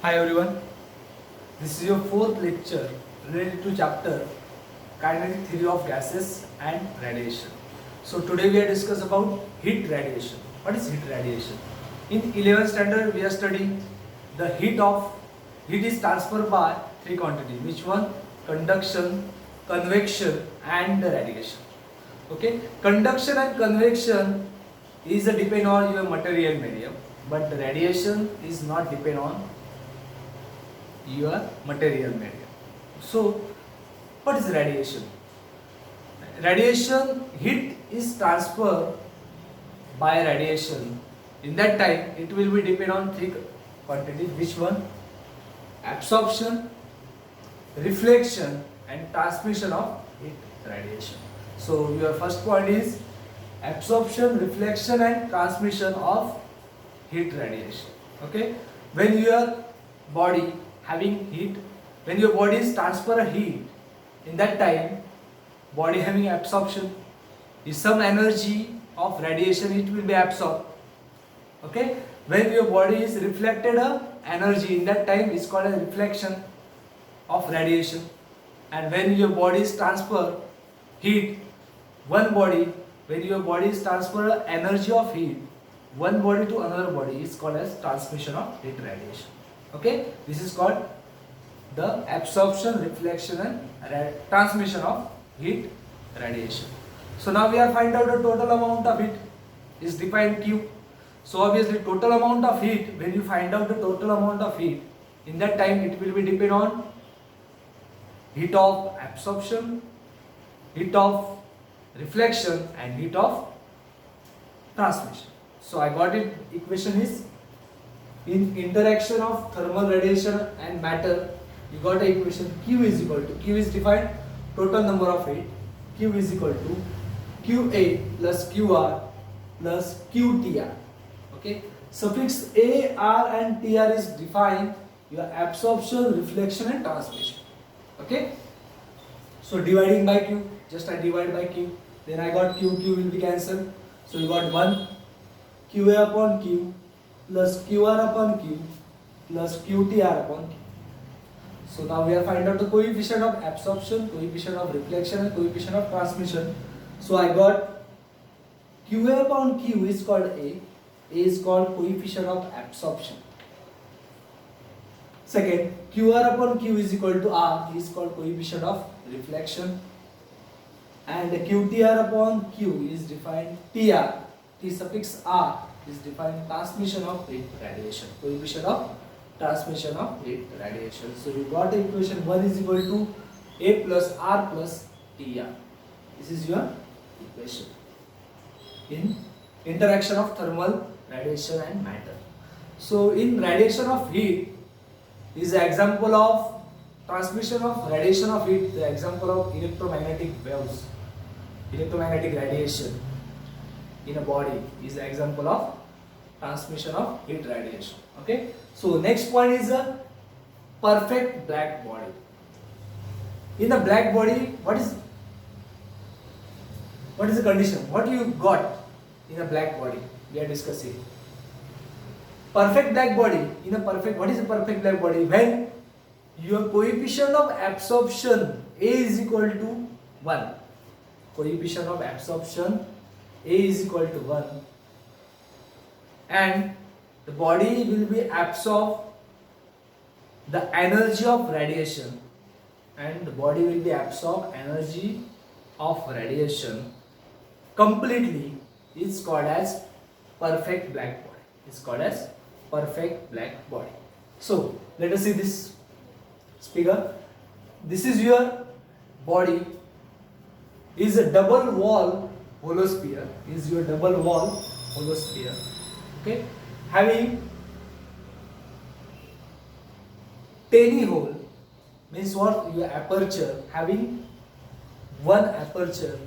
Hi everyone, this is your fourth lecture related to chapter Kinetic Theory of Gases and Radiation. So today we are discuss about heat radiation. What is heat radiation? In 11th standard we are studying the heat is transferred by three quantities. Which one? Conduction, convection and the radiation. Okay, conduction and convection is a depend on your material medium, but the radiation is not depend on your material medium. So, what is radiation? Radiation, heat is transferred by radiation. In that time, it will be depend on three quantities. Which one? Absorption, reflection, and transmission of heat radiation. So, your first point is absorption, reflection, and transmission of heat radiation. Okay, when your body having heat, when your body is transfer a heat, in that time body having absorption is some energy of radiation, it will be absorbed. Okay, when your body is reflected a energy, in that time is called a reflection of radiation. And when your body is transfer heat, one body, when your body is transfer energy of heat, one body to another body, is called as transmission of heat radiation. Okay, this is called the absorption, reflection and transmission of heat radiation. So now we are find out the total amount of heat is defined Q. So obviously total amount of heat, when you find out the total amount of heat, in that time it will be depend on heat of absorption, heat of reflection and heat of transmission. So I got it, equation is in interaction of thermal radiation and matter, you got a equation Q is equal to, Q is defined total number of heat, Q is equal to QA plus QR plus QTR. Okay, suffix A, R and TR is defined your absorption, reflection and transmission. Okay, so dividing by Q, just I divide by Q, then I got Q will be cancelled. So you got 1 QA upon Q plus QR upon Q plus QTR upon Q. So now we are find out the coefficient of absorption, coefficient of reflection and coefficient of transmission. So I got QA upon Q is called A is called coefficient of absorption. Second, QR upon Q is equal to R is called coefficient of reflection. And QTR upon Q is defined TR, T suffix R is defined transmission of heat radiation, coefficient of transmission of heat radiation. So you got the equation 1 is equal to A plus R plus TR. This is your equation in interaction of thermal radiation and matter. So in radiation of heat is the example of transmission of radiation of heat, the example of electromagnetic waves, electromagnetic radiation in a body is the example of transmission of heat radiation. Okay, so next point is a perfect black body. In a black body, what is the condition? What you got in a black body? We are discussing perfect black body. In a perfect, what is a perfect black body? When your coefficient of absorption A is equal to 1, coefficient of absorption A is equal to 1, and the body will be absorb the energy of radiation, and the body will be absorb energy of radiation completely, is called as perfect black body. It's called as perfect black body. So let us see this figure. This is your body, is a double wall holosphere, is your double wall holosphere. Okay, having tiny hole means what? Your aperture, having one aperture.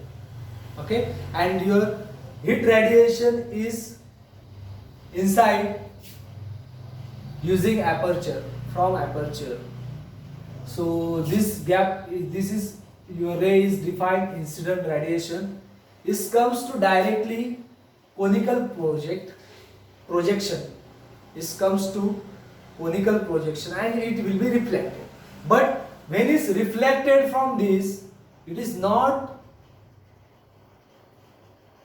Okay, and your heat radiation is inside using aperture, from aperture. So this gap is, this is your ray is defined incident radiation. This comes to directly conical projection. This comes to conical projection and it will be reflected. But when it's reflected from this, it is not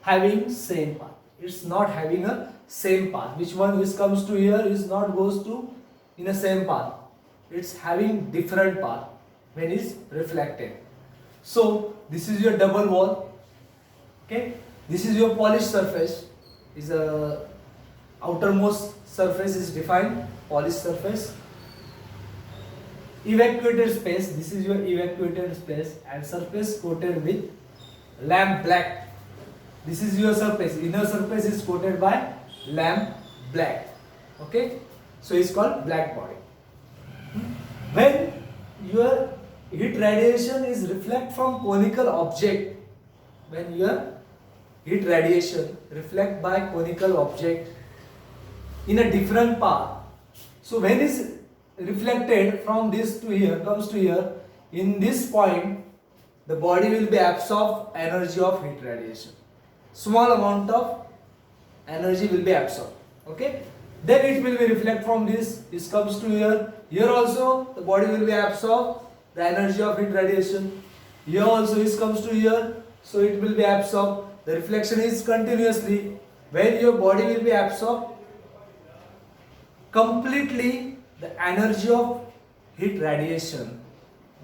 having same path. It's not having a same path. Which one which comes to here is not goes to in a same path. It's having different path when it's reflected. So this is your double wall. Okay, this is your polished surface. Is a outermost surface is defined, polished surface. Evacuated space, this is your evacuated space, and surface coated with lamp black. This is your surface, inner surface is coated by lamp black. Okay, so it's called black body. When your heat radiation is reflect from conical object, when your heat radiation reflect by conical object in a different path, so when it's reflected from this to here, comes to here, in this point the body will be absorb energy of heat radiation. Small amount of energy will be absorbed. Okay, then it will be reflect from this comes to here. Here also the body will be absorb the energy of heat radiation. Here also this comes to here, so it will be absorbed. The reflection is continuously. When your body will be absorbed completely the energy of heat radiation,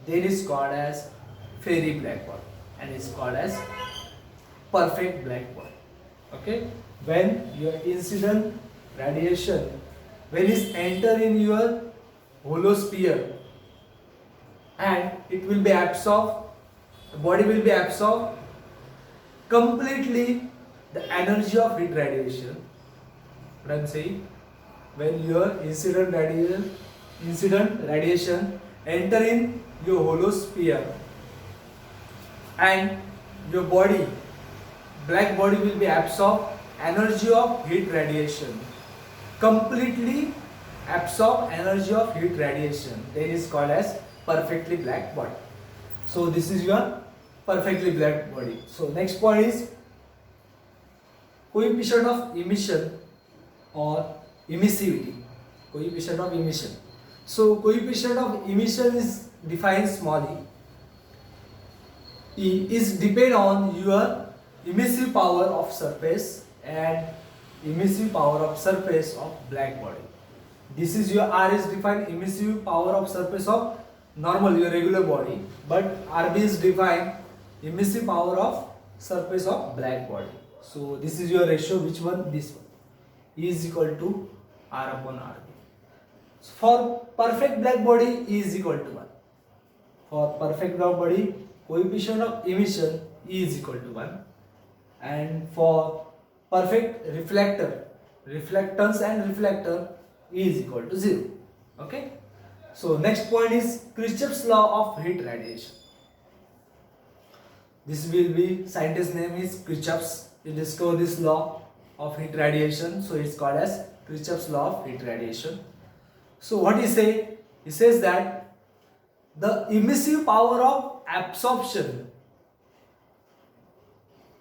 then is called as fairy black body and is called as perfect black body. Okay, when your incident radiation, when it enter in your hollow sphere and it will be absorbed, the body will be absorbed completely the energy of heat radiation. What I am saying, when your incident radiation enter in your hollow sphere and your body, black body will be absorb energy of heat radiation, completely absorb energy of heat radiation, then is called as perfectly black body. So this is your perfectly black body. So next point is coefficient of emission or emissivity. Coefficient of emission. So coefficient of emission is defined small e is depend on your emissive power of surface and emissive power of surface of black body. This is your R is defined emissive power of surface of normal your regular body, but RB is defined emissive power of surface of black body. So this is your ratio, which one? This one. E is equal to R upon RB. So for perfect black body, E is equal to 1. For perfect black body, coefficient of emission E is equal to 1. And for perfect reflector, reflectance and reflector, E is equal to 0. Okay. So next point is Kirchhoff's law of heat radiation. This will be, scientist name is Kirchhoff's. He discovered this law of heat radiation, so it's called as Kirchhoff's law of heat radiation. So what he say? He says that the emissive power of absorption,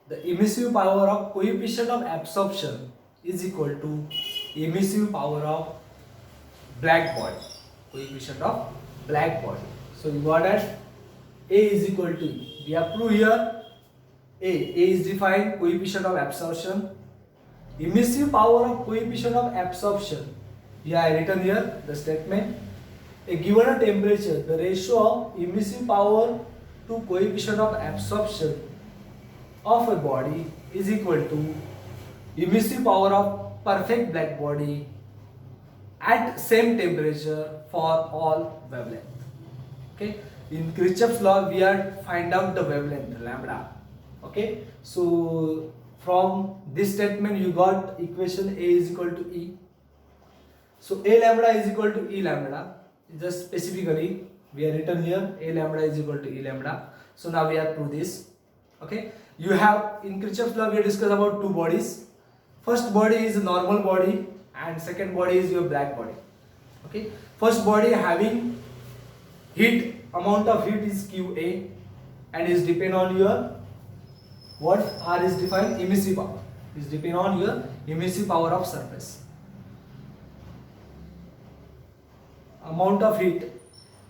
the emissive power of coefficient of absorption is equal to emissive power of black body, coefficient of black body. So you got that A is equal to E. We have proved here A is defined coefficient of absorption. Emissive power of coefficient of absorption. Yeah, I written here the statement. A given a temperature, the ratio of emissive power to coefficient of absorption of a body is equal to emissive power of perfect black body at same temperature for all wavelength. Okay. In Kirchhoff's law, we are find out the wavelength lambda. Okay. So from this statement, you got equation A is equal to E. So A lambda is equal to E lambda. Just specifically, we have written here A lambda is equal to E lambda. So now we have proved this. Okay. You have in Kirchhoff's law, we have discussed about two bodies. First body is a normal body and second body is your black body. Okay. First body having heat, amount of heat is QA and is depend on your what R is defined emissive power, is depend on your emissive power of surface. amount of heat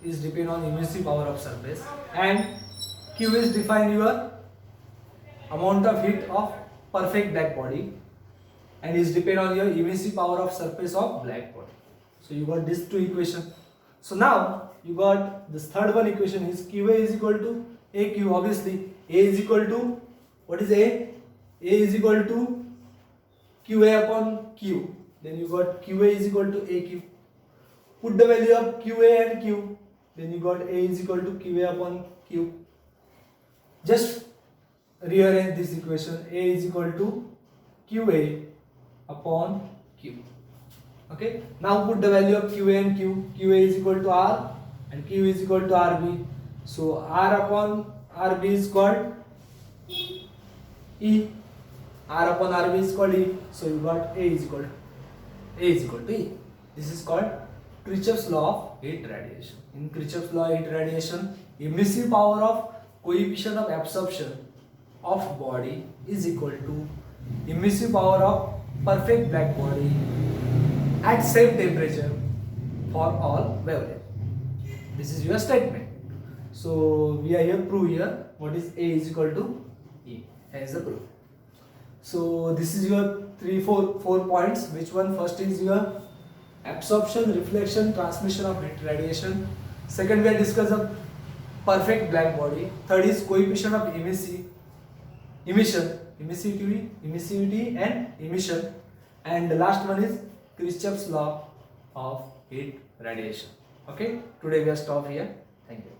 is depend on emissive power of surface, and Q is define your amount of heat of perfect black body and is depend on your emissive power of surface of black body. So you got these two equation. So now you got this third one equation is QA is equal to AQ. Obviously A is equal to, what is A? A is equal to QA upon Q. Then you got QA is equal to AQ. Put the value of QA and Q. Then you got A is equal to QA upon Q. Just rearrange this equation. A is equal to QA upon Q. Okay. Now put the value of QA and Q. QA is equal to R and Q is equal to RB. So R upon RB is called E. R upon RB is called E. So you got A is equal to E. This is called Kirchhoff's law of heat radiation. In Kirchhoff's law of heat radiation, emissive power of coefficient of absorption of body is equal to emissive power of perfect black body at same temperature for all wavelength. This is your statement. So we are here prove here what is A is equal to E as the proof. So this is your four points. Which one? First is your absorption, reflection, transmission of heat radiation. Second, we are discussing of perfect black body. Third is coefficient of emissivity and emission. And the last one is Kirchhoff's law of heat radiation. Okay, today we are stop here. Thank you.